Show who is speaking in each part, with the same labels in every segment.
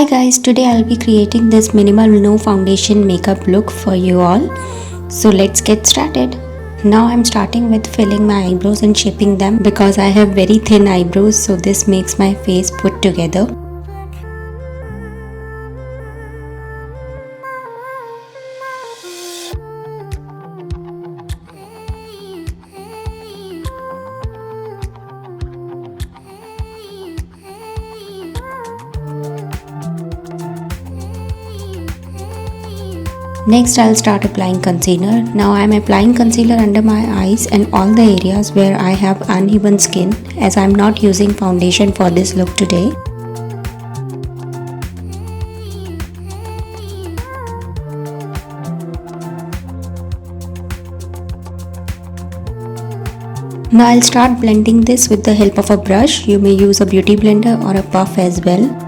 Speaker 1: guys, today I'll be creating this minimal no foundation makeup look for you all. So let's get started. Now I'm starting with filling my eyebrows and shaping them because I have very thin eyebrows, so this makes my face put together. Next I'll start applying concealer. Now I'm applying concealer under my eyes and all the areas where I have uneven skin, as I'm not using foundation for this look today. Now I'll start blending this with the help of a brush. You may use a beauty blender or a puff as well.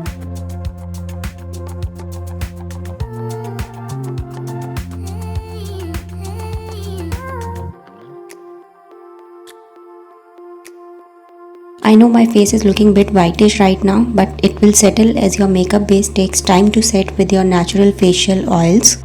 Speaker 1: I know my face is looking a bit whitish right now, but it will settle as your makeup base takes time to set with your natural facial oils.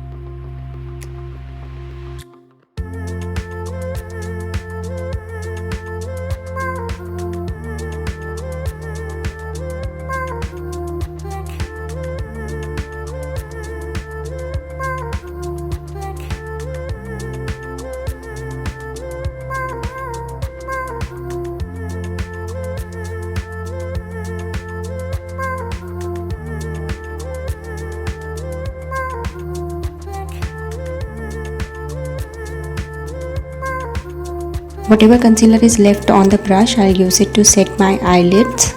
Speaker 1: Whatever concealer is left on the brush, I'll use it to set my eyelids.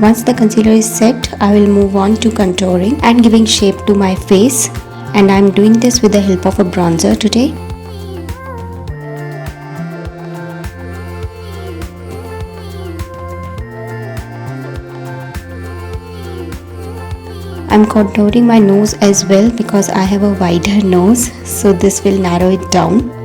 Speaker 1: Once the concealer is set, I will move on to contouring and giving shape to my face, and I'm doing this with the help of a bronzer today. I'm contouring my nose as well because I have a wider nose, so this will narrow it down.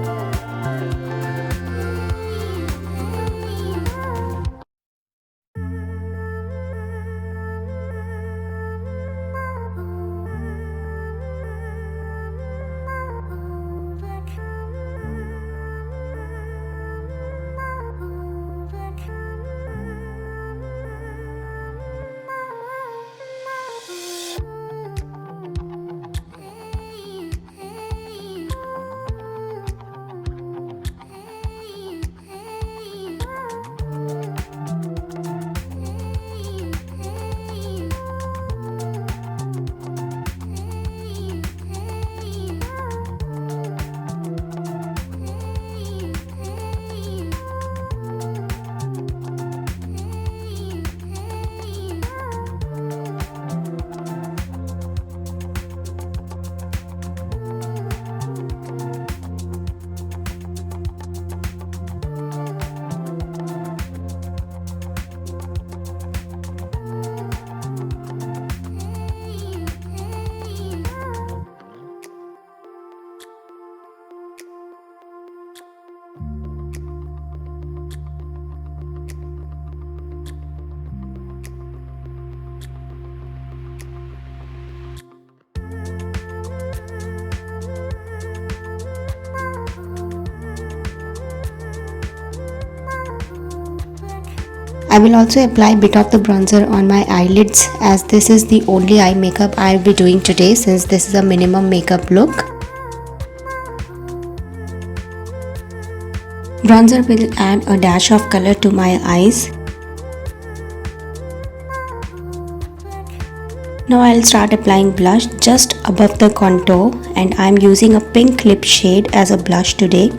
Speaker 1: I will also apply a bit of the bronzer on my eyelids, as this is the only eye makeup I will be doing today since this is a minimum makeup look. Bronzer will add a dash of color to my eyes. Now I'll start applying blush just above the contour, and I'm using a pink lip shade as a blush today.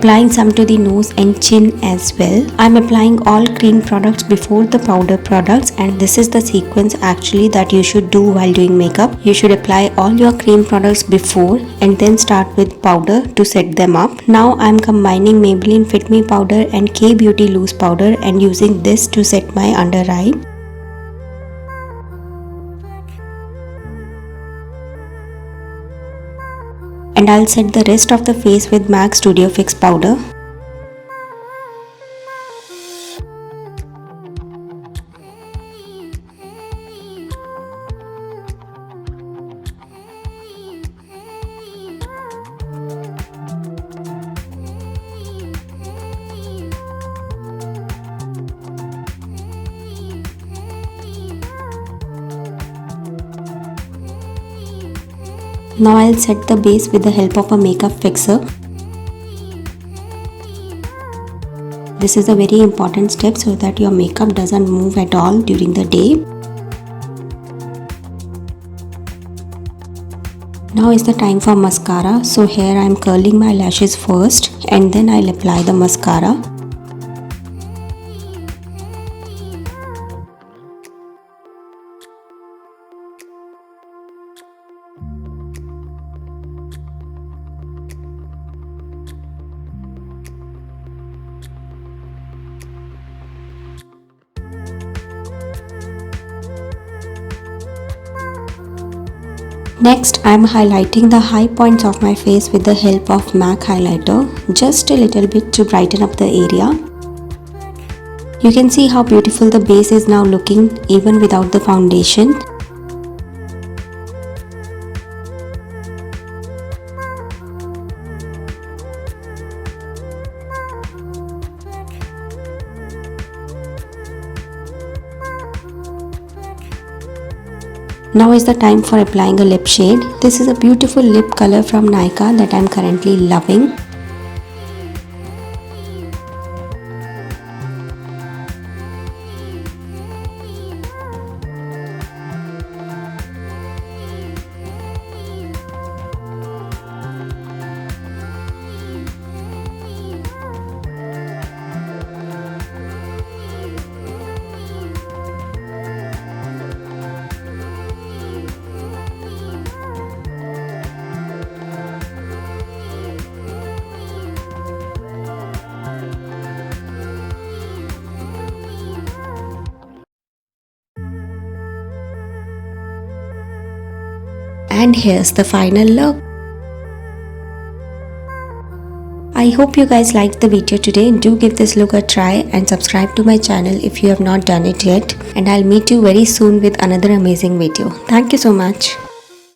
Speaker 1: applying some to the nose and chin as well. I'm applying all cream products before the powder products, and this is the sequence actually that you should do while doing makeup. You should apply all your cream products before and then start with powder to set them up. Now I'm combining Maybelline Fit Me powder and K Beauty loose powder and using this to set my under eye. And I'll set the rest of the face with MAC Studio Fix powder. Now I'll set the base with the help of a makeup fixer. This is a very important step so that your makeup doesn't move at all during the day. Now is the time for mascara. So here I am curling my lashes first and then I'll apply the mascara. Next, I am highlighting the high points of my face with the help of MAC highlighter, just a little bit to brighten up the area. You can see how beautiful the base is now looking even without the foundation. Now is the time for applying a lip shade. This is a beautiful lip color from Nykaa that I am currently loving. And here's the final look. I hope you guys liked the video today. Do give this look a try and subscribe to my channel if you have not done it yet. And I'll meet you very soon with another amazing video. Thank you so much.